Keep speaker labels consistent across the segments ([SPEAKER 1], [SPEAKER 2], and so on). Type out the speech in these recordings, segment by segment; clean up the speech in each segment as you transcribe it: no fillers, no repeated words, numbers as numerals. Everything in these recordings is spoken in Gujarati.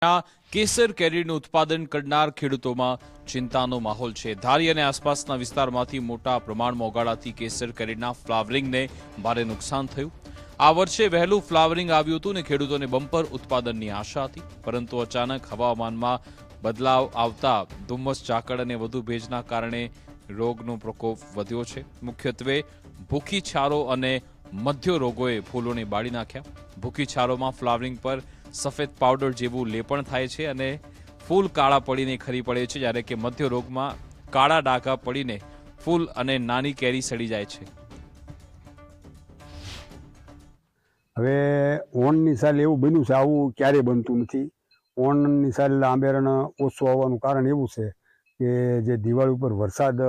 [SPEAKER 1] આ કેસર કેરીનું ઉત્પાદન કરનાર ખેડૂતોમાં ચિંતાનો માહોલ છે। ધારી અને આસપાસના વિસ્તારમાંથી મોટા પ્રમાણમાં ઉગાડાતી કેસર કેરીના ફ્લાવરિંગને ભારે નુકસાન થયું। આ વર્ષે વહેલું ફ્લાવરિંગ આવ્યું હતું ને ખેડૂતોને બમ્પર ઉત્પાદનની આશા હતી, પરંતુ અચાનક હવામાનમાં બદલાવ આવતા ધુમ્મસ, ઝાકળ અને વધુ ભેજના કારણે રોગનો પ્રકોપ વધ્યો છે। મુખ્યત્વે ભૂખી છારો અને મધ્ય રોગોએ ફૂલોને બાળી નાખ્યા। ભૂખી છારોમાં ફ્લાવરિંગ પર સફેદ પાવડર જેવું લેપણ થાય છે અને ફૂલ કાળા પડીને ખરી પડે છે, જ્યારે કે મધ્ય રોગમાં કાળા ડાઘા પડીને ફૂલ અને નાની કેરી સડી જાય છે।
[SPEAKER 2] હવે ઓણની સાલ એવું બન્યું છે, આવું ક્યારેય બનતું નથી। ઓણની સાલ આંબેરણ ઓછું આવવાનું કારણ એવું છે કે જે દિવાળી ઉપર વરસાદ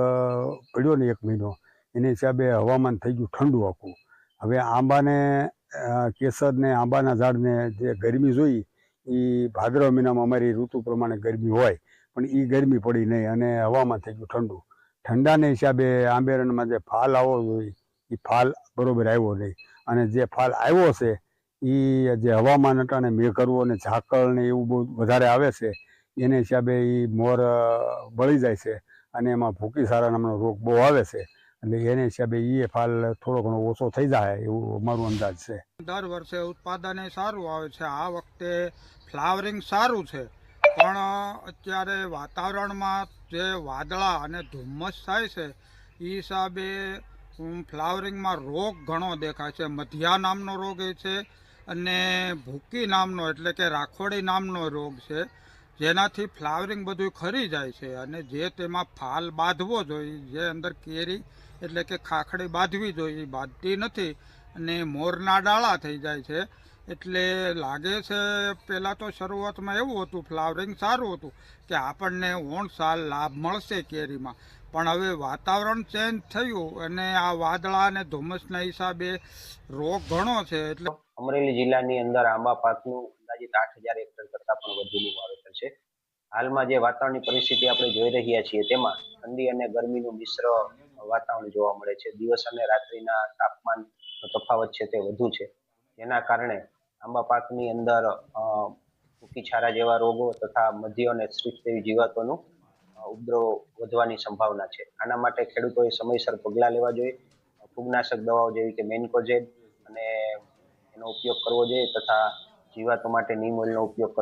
[SPEAKER 2] પડ્યો ને 1 મહિનો, એને હિસાબે હવામાન થઈ ગયું ઠંડુ આખું। હવે આંબાને કેસરને આંબાના ઝાડને જે ગરમી જોઈ એ ભાદરવા મહિનામાં અમારી ઋતુ પ્રમાણે ગરમી હોય, પણ એ ગરમી પડી નહીં અને હવામાન થઈ ગયું ઠંડુ। ઠંડાને હિસાબે આંબેરણમાં જે ફાલ આવવો જોઈએ એ ફાલ બરોબર આવ્યો નહીં, અને જે ફાલ આવ્યો છે એ જે હવામાન અટાણે મેઘરવું અને ઝાકળ ને એવું બહુ વધારે આવે છે, એને હિસાબે એ મોર બળી જાય છે અને એમાં ભૂકી સારા નામનો રોગ બહુ આવે છે। એટલે એને હિસાબે એ ફાલ થોડો ઘણો ઓછો થઈ જાય એવું અમારું અંદાજ છે।
[SPEAKER 3] દર વર્ષે ઉત્પાદન સારું આવે છે। આ વખતે ફ્લાવરિંગ સારું છે, પણ અત્યારે વાતાવરણમાં જે વાદળા અને ધુમ્મસ થાય છે એ હિસાબે ફ્લાવરિંગમાં રોગ ઘણો દેખાય છે। મધ્યા નામનો રોગ એ છે અને ભૂકી નામનો એટલે કે રાખોડી નામનો રોગ છે, જેનાથી ફ્લાવરિંગ બધું ખરી જાય છે અને જે તેમાં ફાલ બાંધવો જોઈએ, જે અંદર કેરી એટલે કે ખાખડી બાંધવી જોઈએ એ બાંધતી નથી અને મોરના ડાળા થઈ જાય છે। એટલે લાગે છે પહેલાં તો શરૂઆતમાં એવું હતું, ફ્લાવરિંગ સારું હતું કે આપણને ઓણ સાલ લાભ મળશે કેરીમાં, પણ હવે વાતાવરણ ચેન્જ થયું અને આ વાદળા અને ધુમ્મસના હિસાબે રોગ ઘણો છે। એટલે
[SPEAKER 4] અમરેલી જિલ્લાની અંદર આંબા પાકનું અંદાજિત 8,000 હેક્ટર કરતાં પણ વધુનું વાવેતર છે। હાલમાં જે વાતાવરણની પરિસ્થિતિ આપણે જોઈ રહ્યા છીએ તેમાં ઠંડી અને ગરમીનું મિશ્ર વાતાવરણ જોવા મળે છે। દિવસ અને રાત્રિના તાપમાન તફાવત છે તે વધુ છે, જેના કારણે આંબા પાકની અંદર ભૂકી છારા જેવા રોગો તથા મધ્ય અને સ્ટ્રીપ જેવી જીવાતોનું ઉપદ્રવ વધવાની સંભાવના છે। આના માટે ખેડૂતોએ સમયસર પગલાં લેવા જોઈએ। ફૂગનાશક દવાઓ જેવી કે મેન્કોઝેબ અને એનો ઉપયોગ કરવો જોઈએ તથા જીવાતો માટે નીમ ઓઇલનો ઉપયોગ કરવો